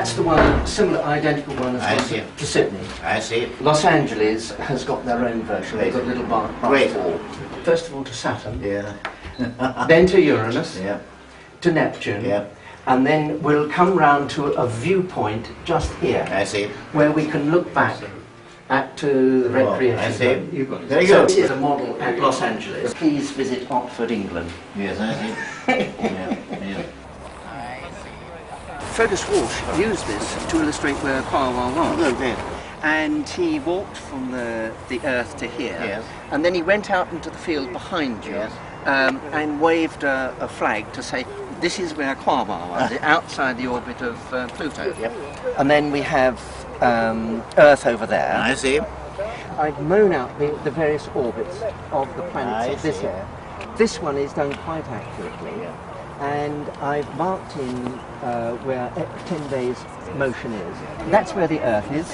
that's the one, similar, identical one as well to Sydney. I see. Los Angeles has got their own version. They've got a little bar ball. First of all to Saturn. Yeah. Then to Uranus. Yeah. To Neptune. Yeah. And then we'll come round to a viewpoint just here. I see. Where we can look back to the recreation. I see. Very good. This is a model at Los Angeles. Please visit Otford, England. Yes, I see. Yeah. Yeah. Fergus Walsh used this to illustrate where Quawa was. Oh, good. And he walked from the earth to here. Yes. And then he went out into the field behind you. Yes. And waved a flag to say, this is where Quawa was, outside the orbit of Pluto. Yep. And then we have Earth over there. I see. I've mown out the various orbits of the planets of this year. This one is done quite accurately. And I've marked in where 10 days motion is. That's where the Earth is.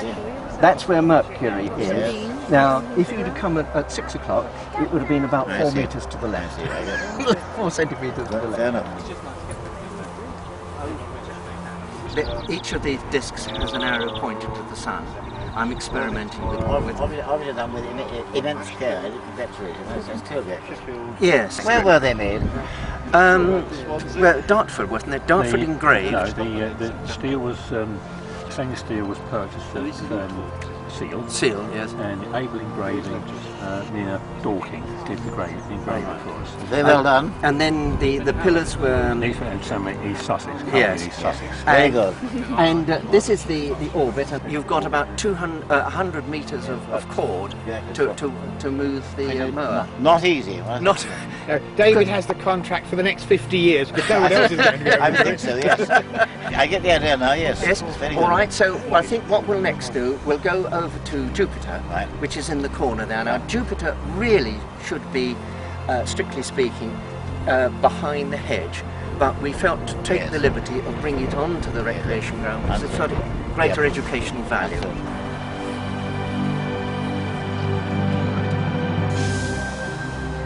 That's where Mercury is. Now, if you'd have come at 6 o'clock, it would have been about 4 metres to the left. 4 centimetres to the left. Each of these discs has an arrow pointed to the sun. I'm experimenting with Obviously done with immense care. Yes. Where were they made? Well, Dartford, wasn't it? Dartford engraved. No, the steel was, stainless steel was purchased at Seal, yes. and Able Engraving near Dorking did the engraving for us. Very well done. And then the pillars were... East Sussex. Yes. East Sussex. Very good. And this is the orbit, and you've got about 100 metres of cord to move the mower. Not easy. Not. David has the contract for the next 50 years, but no one else is going to go. I think so, yes. I get the idea now, yes. Yes, all right, so I think what we'll next do, we'll go over to Jupiter, which is in the corner there. Now, Jupiter really should be, strictly speaking, behind the hedge, but we felt to take the liberty of bringing it onto the recreation ground because it's got a greater educational value.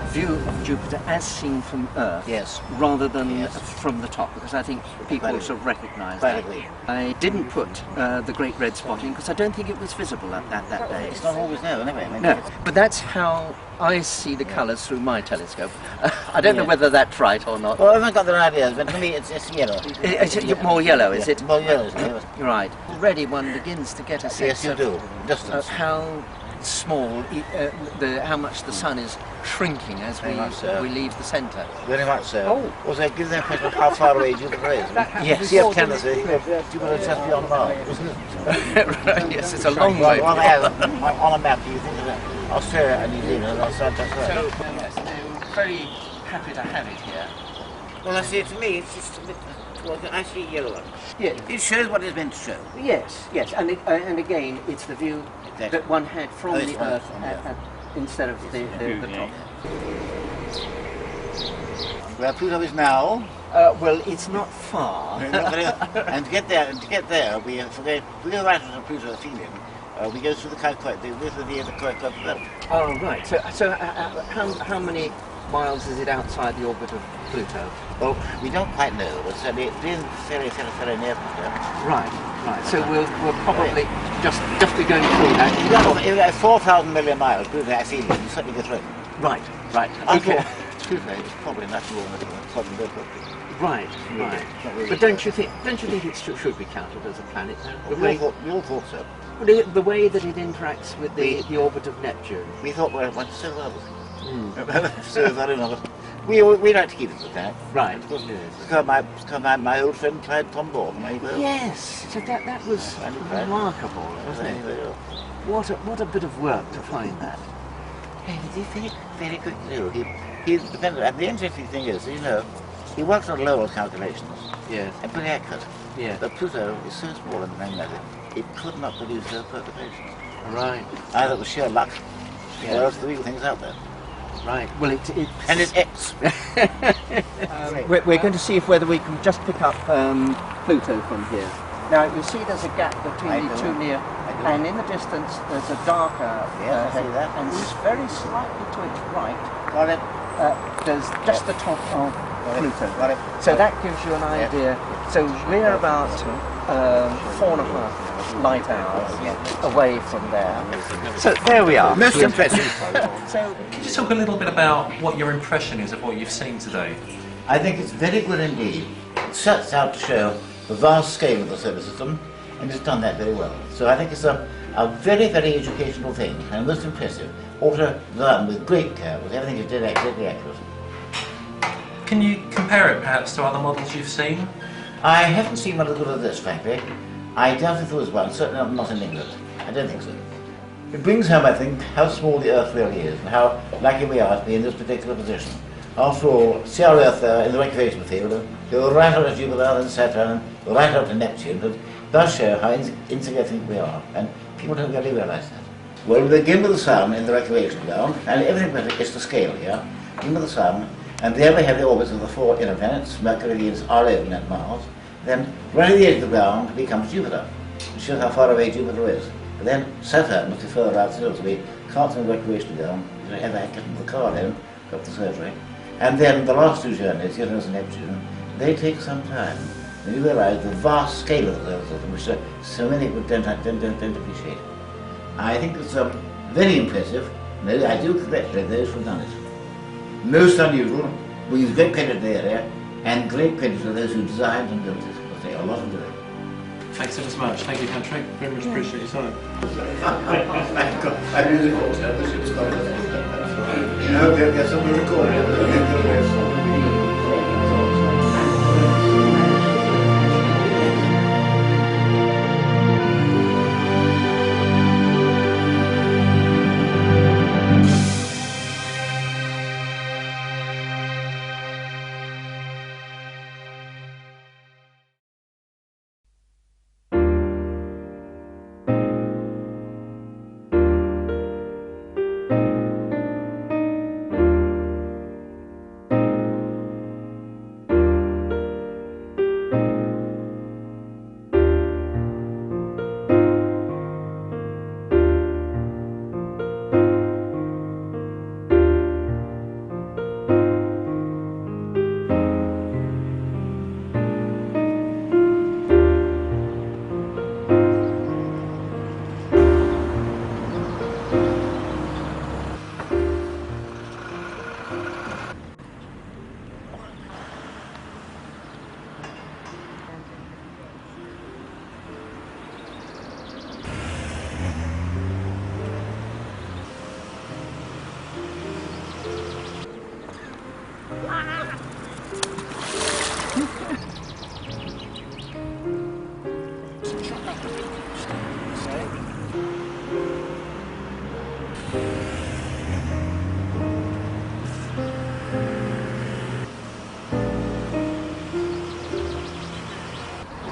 View of Jupiter as seen from Earth, rather than from the top, because I think people sort of recognise that. I didn't put the Great Red Spot in because I don't think it was visible at that day. It's not always there, anyway. No, but that's how I see the colours through my telescope. I don't know whether that's right or not. Well, I haven't got their ideas, but to me it's yellow. Is it more yellow, is it? More yellow, isn't it? Right. Already one begins to get a sense of how small, how much the sun is shrinking as we leave the centre. Very much so. Was I giving them a question of how far away Jupiter is? Yes. You have tendency, Jupiter is just beyond Mars, isn't it? Right, yes, it's a long way. On a map, do you think of Australia and New Zealand? That's right. So, yes, I'm very happy to have it here. Well, I see, to me, it's just a bit, I see yellow. Yeah. It shows what it's meant to show. Yes, and again, it's the view that one had from the Earth instead of the top. Where Pluto is now. Well, it's not far. And to get there, we go right into Pluto Athenian. We go through the belt. Oh, right. So how many miles is it outside the orbit of Pluto? Well, we don't quite know, but certainly it's been fairly near Pluto. Right. So we'll probably just be going through that. If you got 4,000 million miles, Pluto Athenian, you certainly get through. Right. Okay. Pluto is probably much more than southern Mercury. Right. But don't you think it should be counted as a planet? We all thought so. The way that it interacts with the orbit of Neptune. We thought we went so well. So I don't know. We like to keep it at that. Right. Because my old friend Clyde Tom Ball. Yes. So that was remarkable, wasn't it? What a bit of work to find that. He's very quick to do. He's dependent. And the interesting thing is, he works on Lowell's calculations. Yes. And pretty accurate. Yeah. But Pluto is so small in the magnetic, it could not produce those perturbations. Right. Either it was sheer luck, or else the real thing's out there. Right. Well, and it's X. We're going to see whether we can just pick up Pluto from here. Now you see there's a gap between the two near, and in the distance there's a darker I see that. and it's very slightly to its right. Got it. There's just the top of Pluto. So that gives you an idea. So we're about 4.5 light hours away from there. So there we are. Most impressive. So Could you talk a little bit about what your impression is of what you've seen today? I think it's very good indeed. It sets out to show the vast scale of the solar system, and it's done that very well. So I think it's a very, very educational thing, and most impressive. Ought to learn with great care, because everything is directly accurate. Can you compare it perhaps to other models you've seen? I haven't seen one as good as this, frankly. I doubt if there was one, certainly not in England. I don't think so. It brings home, I think, how small the Earth really is, and how lucky we are to be in this particular position. After all, see our Earth there in the recreation field, go right out to Jupiter and Saturn, right out to Neptune. It does show how insignificant we are, and people don't really realise that. Well, we begin with the Sun in the recreation ground, and everything is to scale here. Begin with the Sun, and there we have the orbits of the 4 inner planets, Mercury, Venus, our own planet Mars. Then, right at the edge of the ground, becomes Jupiter. It shows how far away Jupiter is. And then Saturn must be further out still, so we can't in the recreation ground. You know, have that get into the car then, go up the surgery. And then the last 2 journeys, Uranus and Neptune, they take some time. And you realise the vast scale of the solar system, which so many people don't appreciate. I think it's very impressive. And I do congratulate those who've done it. Most unusual, we use great credit to the area, and great credit to those who designed and built it, because they are a lot of doing. Thanks ever so much. Thank you, Patrick. Very much appreciate your time. I'm using all the ship's gone. You know, they'll get something recorded.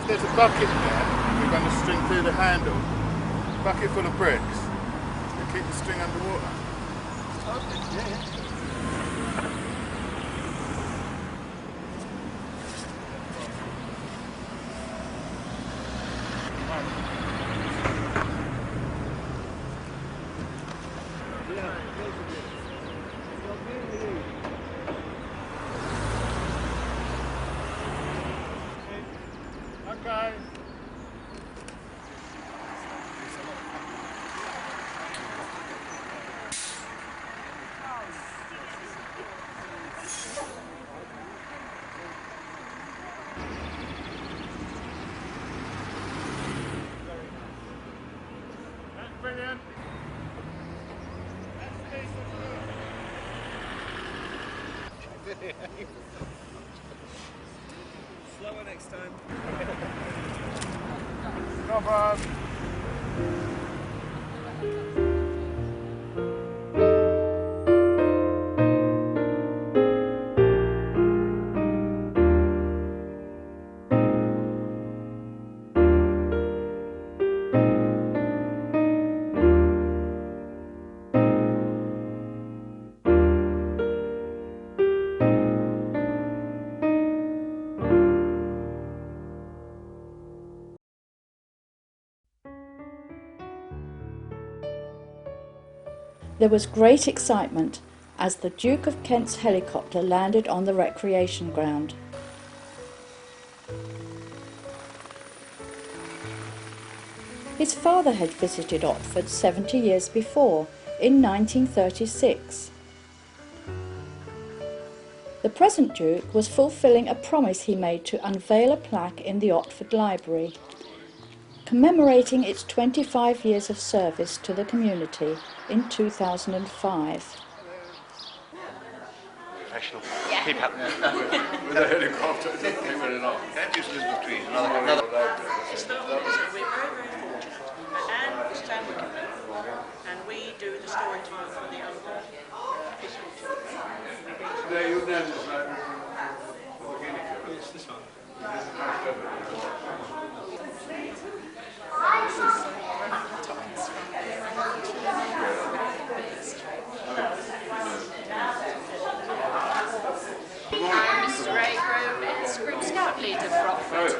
There's a bucket there, we're going to string through the handle, bucket full of bricks, to keep the string underwater. Okay. That's brilliant. Slower next time. No problem. There was great excitement as the Duke of Kent's helicopter landed on the recreation ground. His father had visited Otford 70 years before, in 1936. The present Duke was fulfilling a promise he made to unveil a plaque in the Otford Library, commemorating its 25 years of service to the community in 2005. Professional. Keep up. With a helicopter, it doesn't take very long. Don't use Elizabeth trees. Another. It's lovely. So we're very, very fortunate. And this time we can and we do the story time for the other official children. There, you know this library. Yes, this one. I'm Mr. Ray Groves, Group Scout Leader for Otford.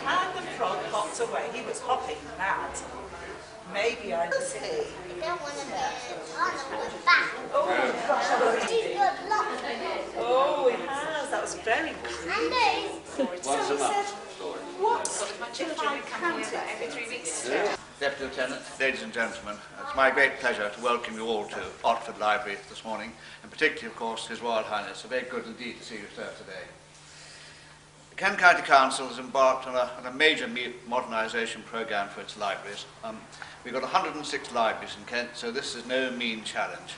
And the frog hopped away. He was hopping mad. Maybe I can see. I don't want to be on the back. Oh, gosh. He's got lots of it. Oh, it has. That was very good. And these. So he said, what if I counted every 3 weeks? Deputy Lieutenant, ladies and gentlemen, it's my great pleasure to welcome you all to Otford Library this morning, and particularly, of course, His Royal Highness. A very good indeed to see you, sir, today. The Kent County Council has embarked on a major modernisation programme for its libraries. We've got 106 libraries in Kent, so this is no mean challenge.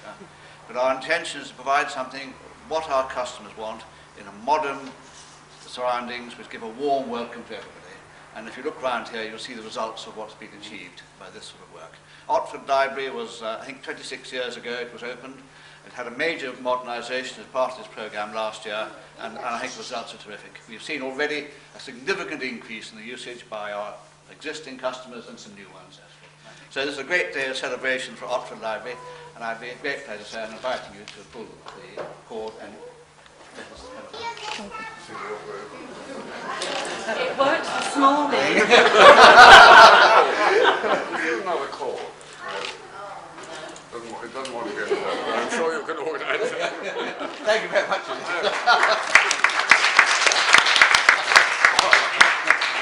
But our intention is to provide something what our customers want in a modern surroundings which give a warm welcome to everybody. And if you look round here, you'll see the results of what's been achieved by this sort of work. Otford Library was, I think, 26 years ago it was opened. It had a major modernisation as part of this programme last year, and I think the results are terrific. We've seen already a significant increase in the usage by our existing customers and some new ones. So this is a great day of celebration for Otford Library, and I'd be a great pleasure, sir, in inviting you to pull the cord and It worked this morning. Another call. It doesn't want to get it, but I'm sure you can organise it. Thank you very much.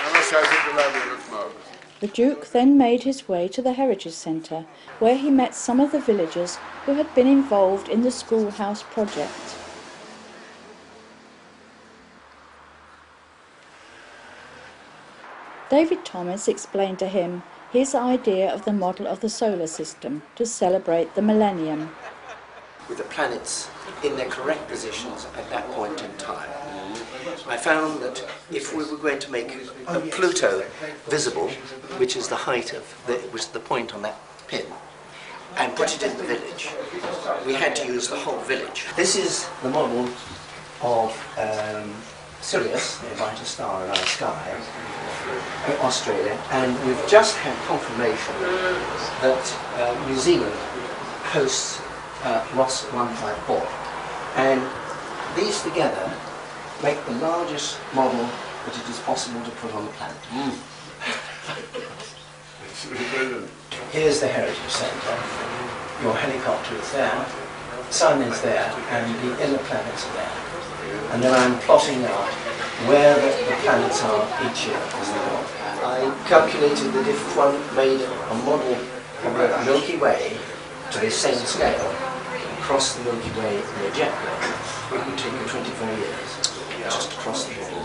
I must say, I think the library looks marvellous. The Duke then made his way to the Heritage Centre, where he met some of the villagers who had been involved in the schoolhouse project. David Thomas explained to him his idea of the model of the solar system to celebrate the millennium. With the planets in their correct positions at that point in time. I found that if we were going to make Pluto visible, which is the height of the point on that pin, and put it in the village, we had to use the whole village. This is the model of Sirius, the brightest star in our sky, in Australia, and we've just had confirmation that New Zealand hosts Ross 154, and these together make the largest model that it is possible to put on the planet. Here's the Heritage Centre. Your helicopter is there, the sun is there, and the inner planets are there. And then I'm plotting out where the planets are each year as they go. I calculated that if one made a model of the Milky Way to the same scale, across the Milky Way in a jet plane, it would take you 24 years just to cross the border.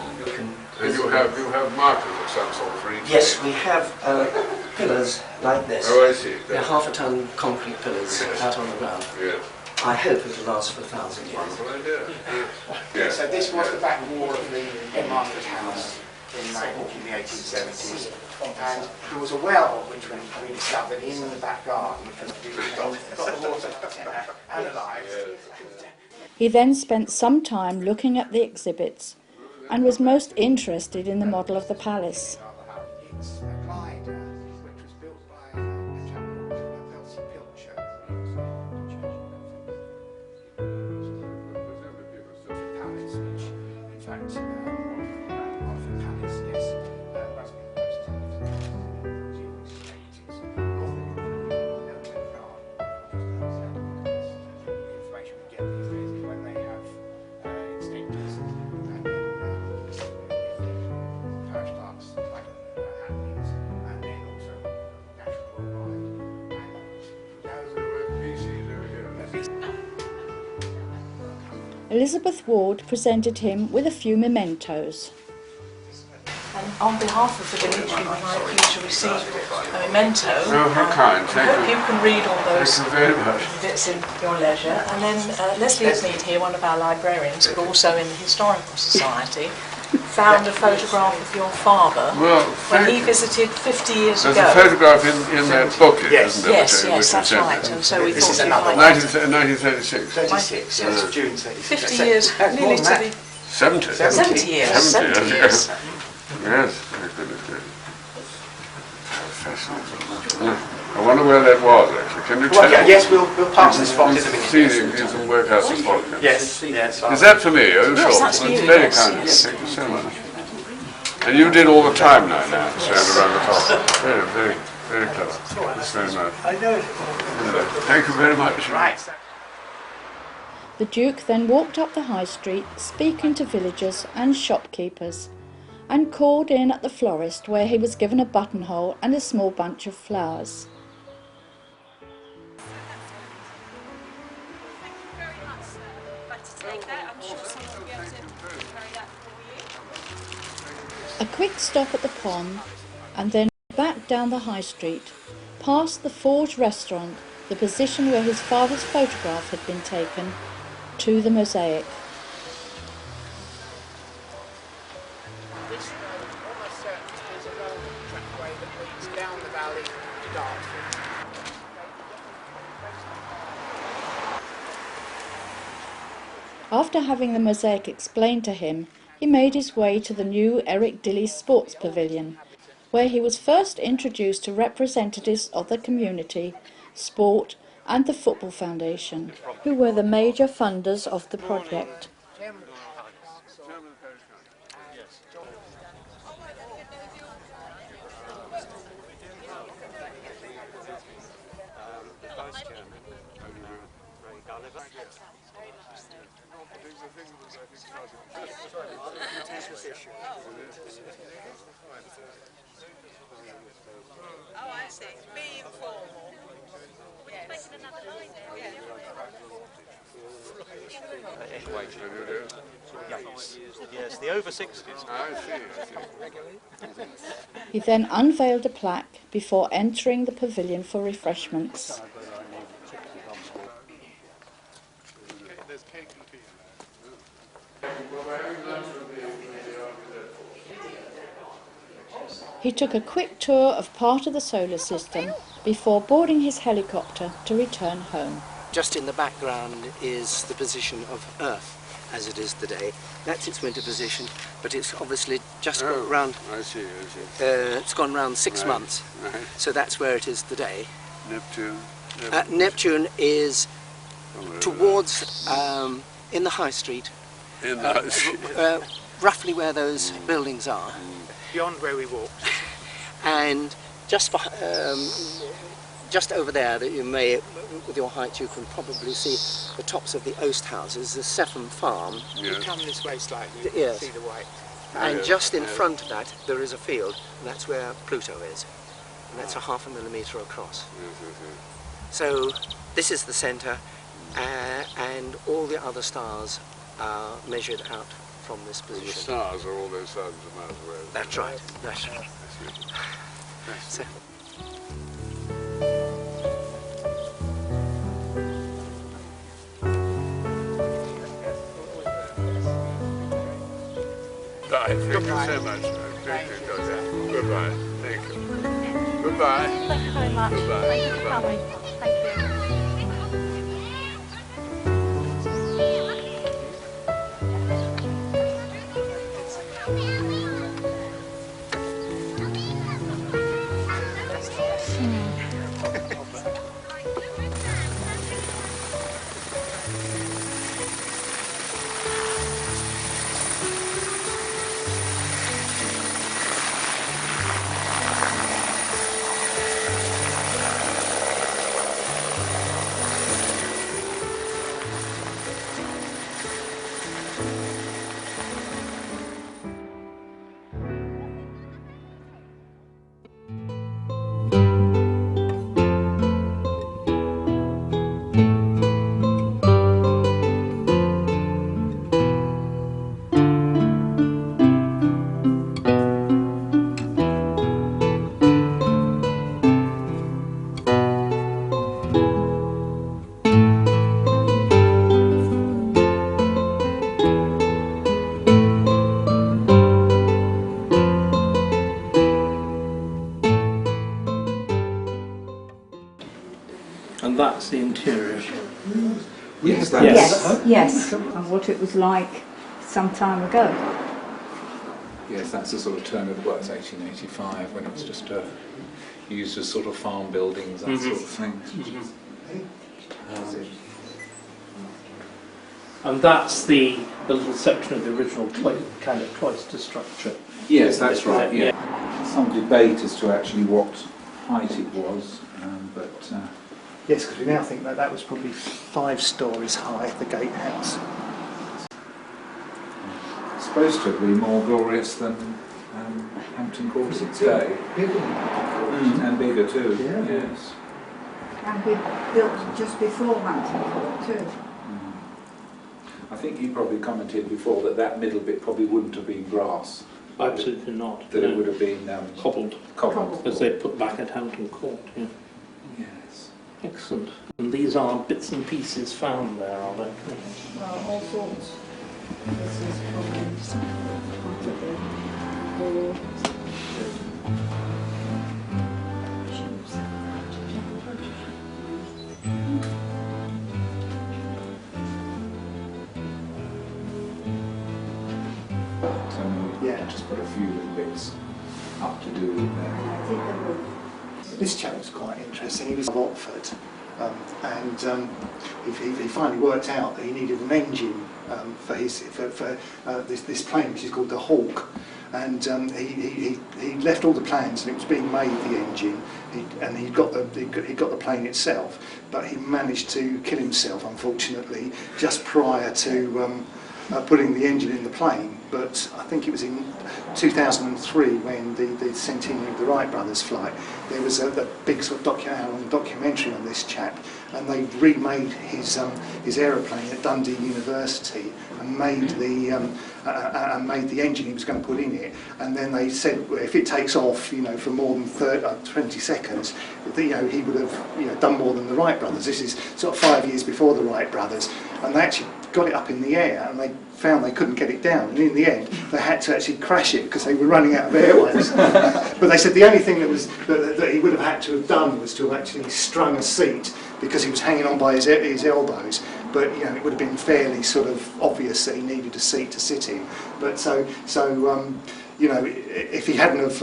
And you have markers of some sort for each? Yes, we have pillars like this. Oh, I see. They're half-a-ton concrete pillars out on the ground. Yeah. I hope it'll last for 1,000 years. Wonderful idea. Yeah. So this was the back wall of the headmaster's house in the 1870s, and there was a well which we discovered in the back garden, and we got the water analysed. He then spent some time looking at the exhibits and was most interested in the model of the palace. It's a glide which was built by a chap called Elsie Pilcher. Palace, which in fact Otford Palace, yes, was being used Elizabeth Ward presented him with a few mementos. And on behalf of the village, we would like you to receive a memento. Oh, how kind, thank you. You can read all those Thank you very much. bits in your leisure. And then Leslie Mead here, one of our librarians, but also in the Historical Society, found a photograph of your father when he visited 50 years ago. There's a photograph in that booklet, isn't there? Yes, that's right. And so we thought you might... 1936. 36, yes, June 36. 50 years, nearly to the... 70. 70 years. 70 years. Yes, my goodness gracious. Fascinating. I wonder where that was, actually. Can you tell me? Yes, we'll pass this spot in a minute. See if you can work out the spot. Yes. Is that for me? Oh, yes, sure. That's for you, very yes, kind. yes. Thank you so much. And you did all the time now, stand around the top. Very, very, very clever. That's very nice. I know. Thank you very much. Right. The Duke then walked up the high street, speaking to villagers and shopkeepers, and called in at the florist, where he was given a buttonhole and a small bunch of flowers. A quick stop at the pond, and then back down the high street, past the Forge restaurant, the position where his father's photograph had been taken, to the mosaic. This road, almost certainly, is a road trackway that leads down the valley to Dartford. After having the mosaic explained to him, he made his way to the new Eric Dilley Sports Pavilion, where he was first introduced to representatives of the community, sport and the Football Foundation, who were the major funders of the project. Oh, I see. Be informal. We're just making another line there. Yes, the over 60s. I see. He then unveiled a plaque before entering the pavilion for refreshments. There's cake and tea He took a quick tour of part of the solar system before boarding his helicopter to return home. Just in the background is the position of Earth as it is today. That's its winter position, but it's obviously just gone round. I see. It's gone round 6 months, so that's where it is today. Neptune. Neptune is towards in the high street. In the high street. Roughly where those buildings are. Beyond where we walked. And just just over there, that you may, with your height, you can probably see the tops of the oast houses, the Sefham Farm. You come this way slightly, Yes. see the white. And just in front of that, there is a field, and that's where Pluto is. And that's a 0.5 millimetre across. So this is the centre, and all the other stars are measured out from this position. The stars are all those thousands of miles away. That's right. That's right. So, Thank you so much. Thank you, Doctor. Goodbye. Thank you. Goodbye. Thank you very much. Goodbye. Thank you for coming. Thank you. And that's the interior. Yes, that's Yes. And what it was like some time ago. Yes, that's the sort of turn of, well, it's 1885 when it's just used as sort of farm buildings, that sort of thing. And that's the little section of the original kind of cloister structure. Yes, that's right, yeah. Some debate as to actually what height it was, but... Yes, because we now think that that was probably 5 stories high, the gatehouse. It's supposed to be more glorious than Hampton Court its day. Bigger. And bigger too, yes. And we built just before Hampton Court too. I think you probably commented before that that middle bit probably wouldn't have been grass. Absolutely not. That it would have been cobbled. Cobbled. As they put back at Hampton Court, yeah. Yes. Excellent. And these are bits and pieces found there, are they? Well, all sorts. This is probably part of the wall. Just put a few little bits up to do with there. This chap was quite interesting. He was of Otford, and he finally worked out that he needed an engine for this plane, which is called the Hawk. And he left all the plans, and it was being made, the engine, and he got the plane itself, but he managed to kill himself, unfortunately, just prior to putting the engine in the plane. But I think it was in 2003 when the centenary of the Wright brothers flight, there was a big sort of documentary on this chap, and they remade his aeroplane at Dundee University and made the engine he was going to put in it. And then they said, well, if it takes off, for more than 20 seconds, he would have done more than the Wright brothers. This is sort of 5 years before the Wright brothers, and they actually got it up in the air, and they found they couldn't get it down, and in the end they had to actually crash it because they were running out of airways. But they said the only thing that he would have had to have done was to have actually strung a seat, because he was hanging on by his elbows. But it would have been fairly sort of obvious that he needed a seat to sit in. But if he hadn't have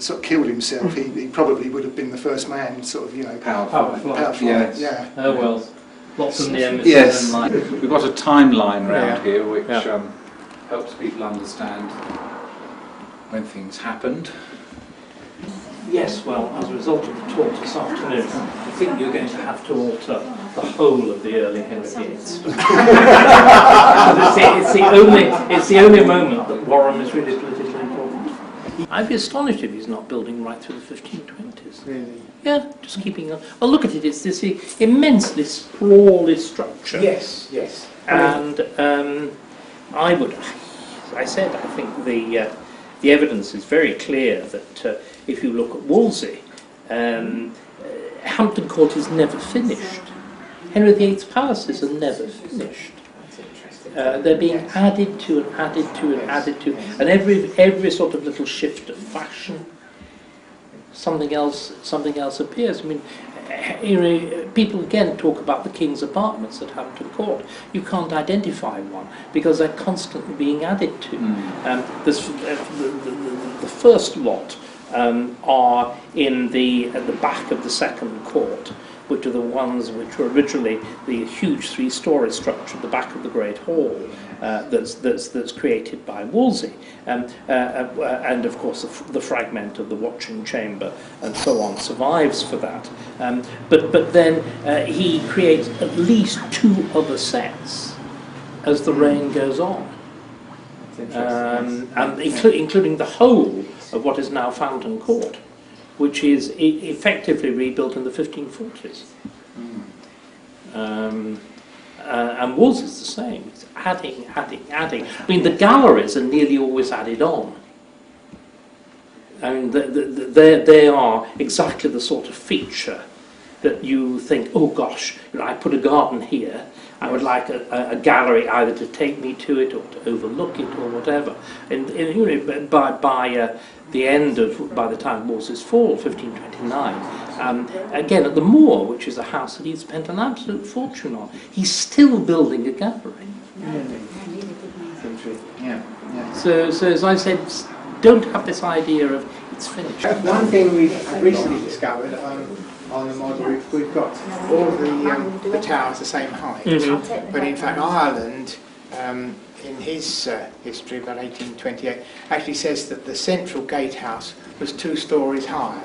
sort of killed himself, he probably would have been the first man, sort of powerful. Yes. Yeah. Oh well. Lots of near misses. Yes, we've got a timeline round here which helps people understand when things happened. Yes, well, as a result of the talk this afternoon, I think you're going to have to alter the whole of the early Henry VIII. It's the only moment that Warham is really politically important. I'd be astonished if he's not building right through the 1520s. Really? Yeah, just keeping on. Well, look at it. It's this immensely sprawly structure. Yes. And I think the evidence is very clear that if you look at Wolsey, Hampton Court is never finished. Henry VIII's palaces are never finished. They're being added to and added to and added to, and every sort of little shift of fashion, something else appears. I mean, people again talk about the King's apartments at Hampton Court. You can't identify one because they're constantly being added to. The first lot are at the back of the second court, which are the ones which were originally the huge 3-storey structure at the back of the Great Hall that's created by Wolsey, and of course the fragment of the watching chamber and so on survives for that. But then he creates at least 2 other sets as the reign goes on, and including the whole of what is now Fountain Court, which is effectively rebuilt in the 1540s. And Wolsey's the same. It's adding. I mean, the galleries are nearly always added on. I mean, they are exactly the sort of feature that you think, oh gosh, I put a garden here, I would like a gallery either to take me to it or to overlook it or whatever. And by the time Wolsey's fall, 1529, Again, at the Moor, which is a house that he'd spent an absolute fortune on, he's still building a gallery. Yeah. So as I said, don't have this idea of it's finished. One thing we've recently discovered on the model roof, we've got all the towers the same height, but in fact Ireland, in his history about 1828, actually says that the central gatehouse was 2 stories higher.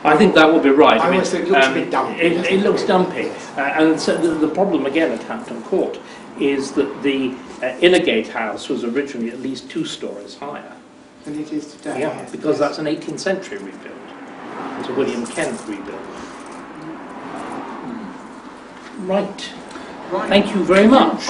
I think that would be right. I mean, it looks a bit dumpy. It looks dumpy. And so the problem again at Hampton Court is that the inner gatehouse was originally at least 2 stories higher. Than it is today. Yeah, because that's an 18th century rebuild. It's a William Kent rebuild. Right. Thank you very much.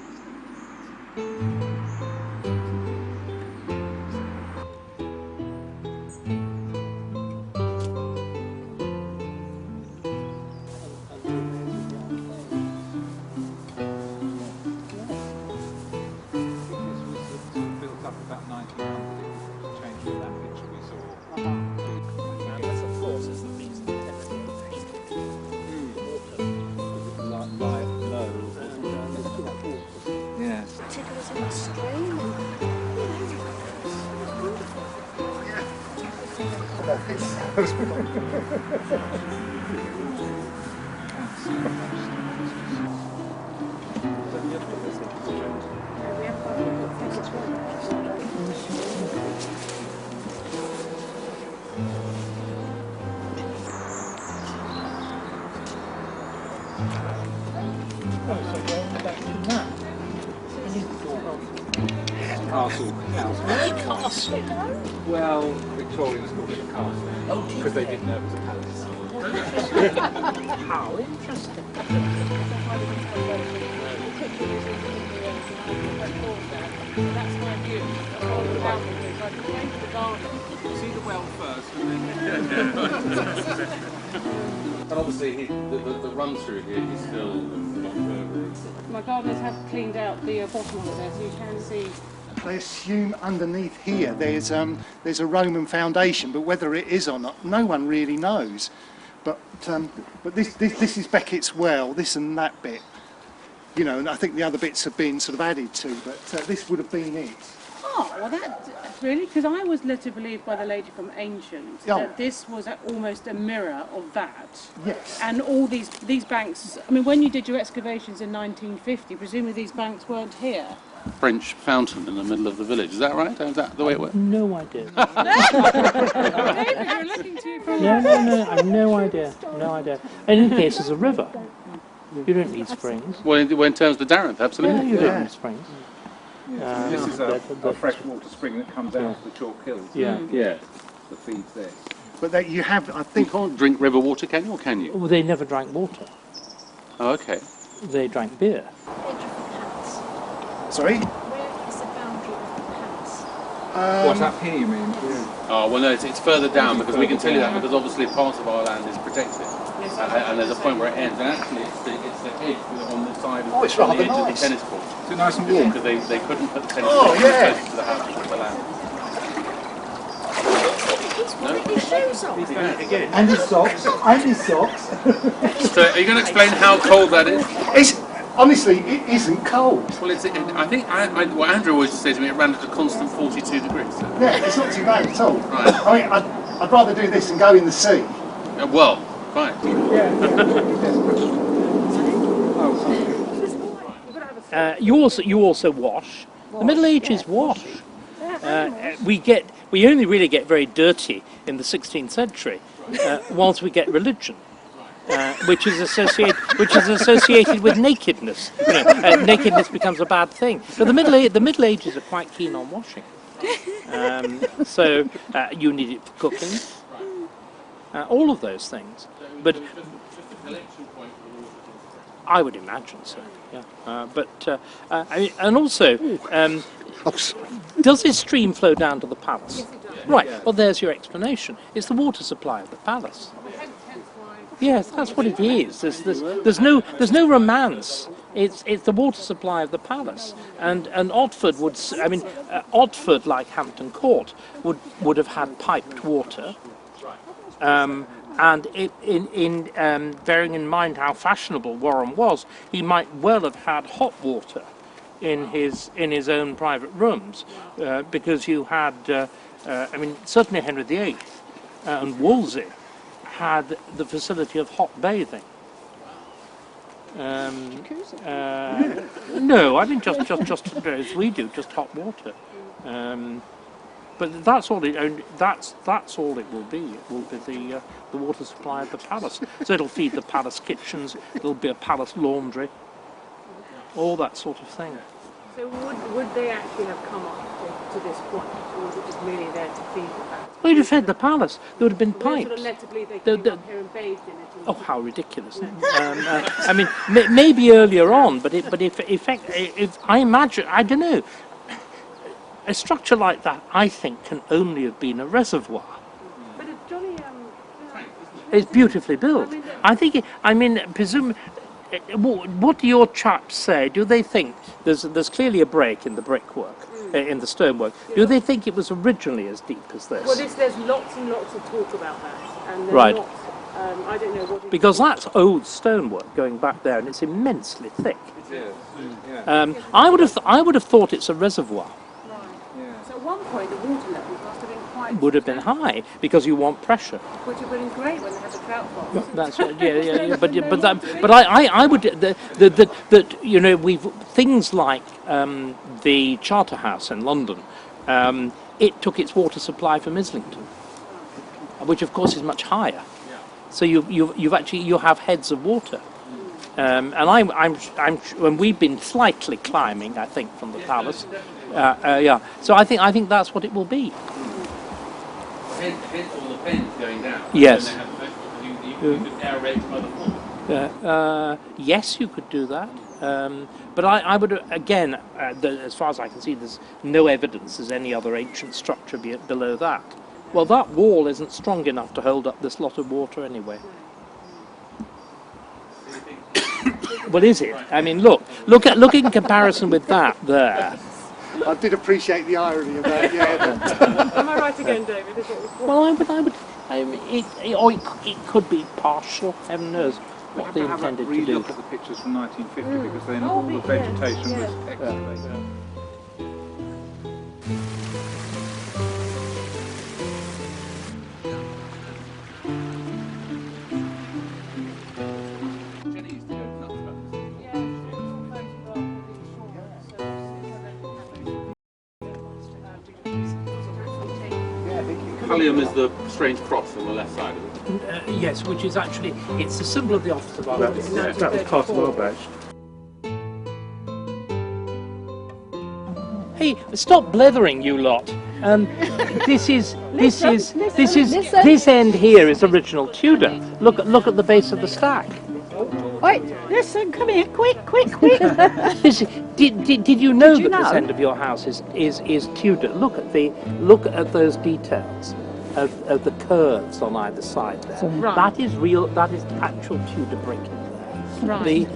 Castle. Well, Victorians called it a castle because they didn't know it was a palace. How interesting. See the well first and then... And obviously the run through here is still not perfect. My gardeners have cleaned out the bottom of it there, so you can see. They assume underneath here there's a Roman foundation, but whether it is or not, no one really knows. But this is Beckett's well, this and that bit, you know, and I think the other bits have been sort of added to, but this would have been it. Oh, well that's really, because I was led to believe by the lady from Ancient that this was almost a mirror of that. Yes. And all these banks, I mean, when you did your excavations in 1950, presumably these banks weren't here. French fountain in the middle of the village. Is that right? Is that the way it works? No idea. David, you're looking too for No, I have no idea. No idea. In any case, there's a river. You don't need springs. Well, in terms of the Darren, absolutely. Yeah, you don't need springs. This is a freshwater spring that comes out of the chalk hills. Yeah. Yeah. That feeds this. But that you have, I think... You can't drink river water, can you, or can you? Well, they never drank water. Oh, okay. They drank beer. Sorry? Where is the boundary of the house? What's up here, you mean? Oh, well, no, it's further down, because we can tell you that, because obviously part of our land is protected. And there's a point where it ends, and actually it's the edge on the side of the edge of the tennis court. Is it nice and warm? Because they couldn't put the tennis court close to the house with the land. His shoes on. And his socks. And his socks. So, are you going to explain how cold that is? Honestly, it isn't cold. Well, I think what Andrew always says to me, it ran at a constant 42 degrees. So. Yeah, it's not too bad at all. Right. I mean, I'd rather do this than go in the sea. Well, fine. You also wash. The Middle Ages wash. We only really get very dirty in the 16th century, once we get religion. Which is associated with nakedness. You know, nakedness becomes a bad thing. But the Middle Ages are quite keen on washing. So you need it for cooking. All of those things. But I would imagine so. Yeah. And also, does this stream flow down to the palace? Yes, it does. Right. Well, there's your explanation. It's the water supply of the palace. Yes, that's what it is. There's no romance. It's the water supply of the palace, and Otford would. I mean, Otford, like Hampton Court, would have had piped water, And bearing in mind how fashionable Warren was, he might well have had hot water in his own private rooms, because you had, I mean, certainly Henry VIII and Wolsey had the facility of hot bathing. No, I mean just as we do, just hot water. But that's all that's all it will be. It will be the water supply of the palace. So it'll feed the palace kitchens. There'll be a palace laundry, all that sort of thing. So would they actually have come up to this point, or was it just merely there to feed the palace? Well, you'd have fed the palace. There would have been We're pipes. sort of led to believe they came up here and bathed in it. Oh, how ridiculous! I mean, maybe earlier on, but if I imagine, I don't know, a structure like that, I think, can only have been a reservoir. But it's jolly. It's beautifully built. I think. I mean, presume. What do your chaps say? Do they think there's clearly a break in the brickwork, in the stonework? Do they think it was originally as deep as this? Well, there's lots and lots of talk about that, and right. Not, I don't know what. Because that's old stonework going back there, and it's immensely thick. It is. Yeah. I would have thought it's a reservoir. Right. Yeah. So at one point the water levels must have been quite. Would have been high because you want pressure. Which would have been great when they had the trout farms. That's right. Yeah. But I would that you know things like the Charterhouse in London. It took its water supply from Islington, which of course is much higher. So you have heads of water, and and we've been slightly climbing, I think, from the palace. Yeah. So I think that's what it will be. Hence all the pens going down. Yes. You could aerate by the floor. Yes, you could do that. But I would, again, as far as I can see, there's no evidence there's any other ancient structure below that. Well, that wall isn't strong enough to hold up this lot of water anyway. Well, is it? I mean, look in comparison with that there. I did appreciate the irony of that. Yeah. Am I right again, David? Is what Well, it could be partial. Heaven knows what they intended to do. Look at the pictures from 1950 because then all the vegetation was excavated. Pallium is the strange cross on the left side of it. Yes, which is actually, it's the symbol of the office of our That was part of our badge. Hey, stop blethering, you lot. This end here is original Tudor. Look at the base of the stack. Wait, listen, come here, quick. Did you know that this end of your house is Tudor? Look at those details of the curves on either side there. Right. That is real. That is actual Tudor brick in there. Right.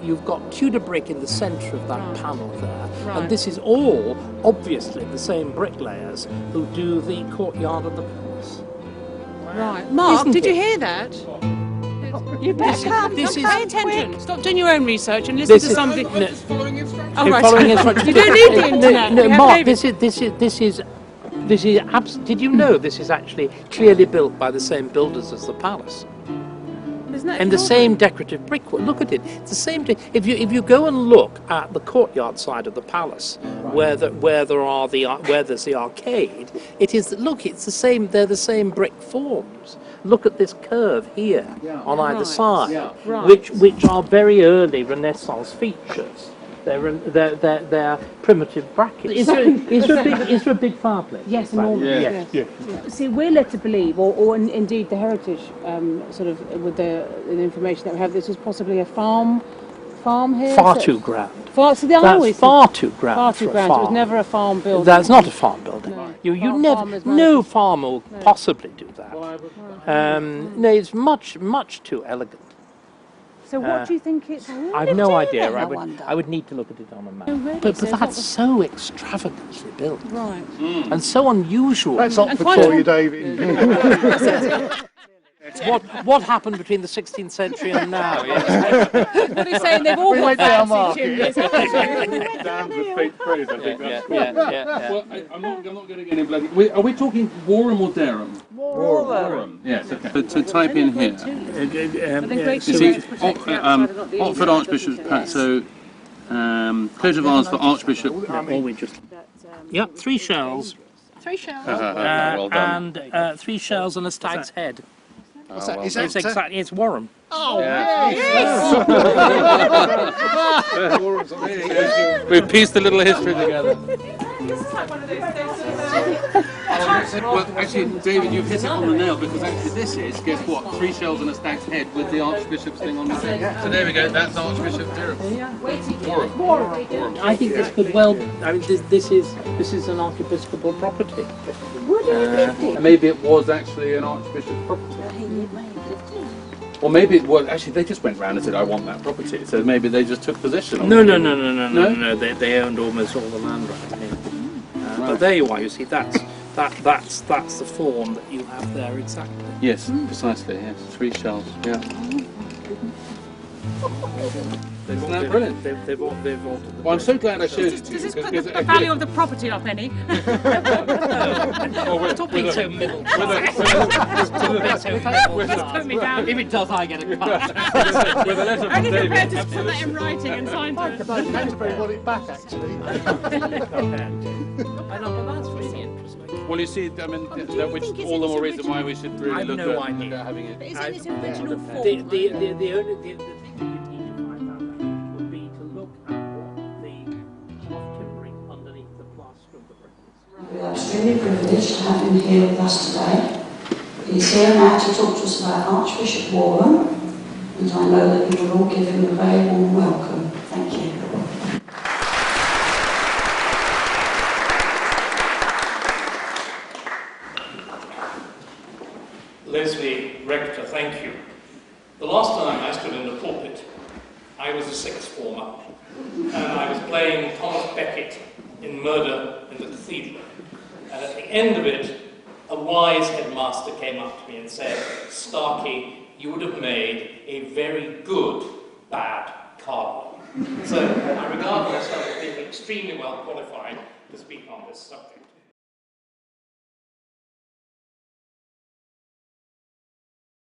You've got Tudor brick in the centre of that panel there, Right. and this is all obviously the same bricklayers who do the courtyard of the palace. Right. Mark, Isn't did you it? hear that? You better come. Pay attention. Stop doing your own research and listen to somebody. Following instructions. Oh, right. Following instructions. You don't need the internet. No, We have Mark, David. this is did you know this is actually clearly built by the same builders as the palace? Isn't that And the same decorative brickwork. Look at it. It's the same. If you go and look at the courtyard side of the palace, where there's the arcade, it is. Look, it's the same. They're the same brick forms. Look at this curve here on either side, which are very early Renaissance features. They're primitive brackets. Is there a big fireplace? Yes, enormous. Yes. See, we're led to believe, or indeed the heritage, sort of with the information that we have, this was possibly a farm here. Far too grand. That's far too grand. Far too for a grand. farm. It was never a farm building. That's not a farm building. No. No farmer will possibly do that. No, it's much too elegant. So what do you think it's? I've no idea. I would need to look at it on a map. Oh, really? But So that's so extravagantly built. Right. And so unusual. That's Oxford for you, David. what happened between the 16th century and now? Yes. What he's saying, they've all We got went down fancy chimneys, haven't they? Damned with fake praise, I think that's yeah. Well, I'm not going to get any bloody... Are we talking Warham or Durham? Warham. Yes, okay. To type in here. You see, Otford Archbishop's Palace. So, coat of arms for Archbishop. Yep, 3 shells. 3 shells. Well done. And 3 shells and a stag's head. What's that? well Is done. that It's exactly, it's Warham. Oh, yes! We've pieced a little history together. This is like one of those things. Well, actually, David, you've hit it on the nail, because actually this is, guess what, 3 shells and a stag's head with the Archbishop's thing on the thing. So there we go, that's Archbishop Durham. Warham. I think this could well. I mean, this is an archiepiscopal property. Maybe it was actually an Archbishop's property. Or maybe it was, actually they just went round and said, I want that property. So maybe they just took possession of it. No. They owned almost all the land right here. But there you are. You see, that's the form that you have there exactly. Yes, precisely. Yes, 3 shells. Yeah. Isn't that brilliant? They've altered the well, I'm so glad I showed it to you. Does this put the value of the property up any? Stop being so middle Put me down. If it does, I get a cut. With a letter from Only David. prepared to put that in writing and sign to it. Canterbury want it back, actually. I know, but that's really interesting. Well, you see, I mean, which all the more reason why we should really look at having it. Is it its original form? The only thing you need to find out would be to look at what the cloth timbering underneath the plaster of the brick is. We are extremely privileged to have him here with us today. He's here now to talk to us about Archbishop Warham, and I know that you will all give him a very warm welcome. Thank you. Leslie Rector, thank you. The last time I stood in the pulpit, I was a sixth former, and I was playing Thomas Becket in Murder in the Cathedral. And at the end of it, a wise headmaster came up to me and said, Starkey, you would have made a very good bad cardinal. So I regard myself as being extremely well qualified to speak on this subject.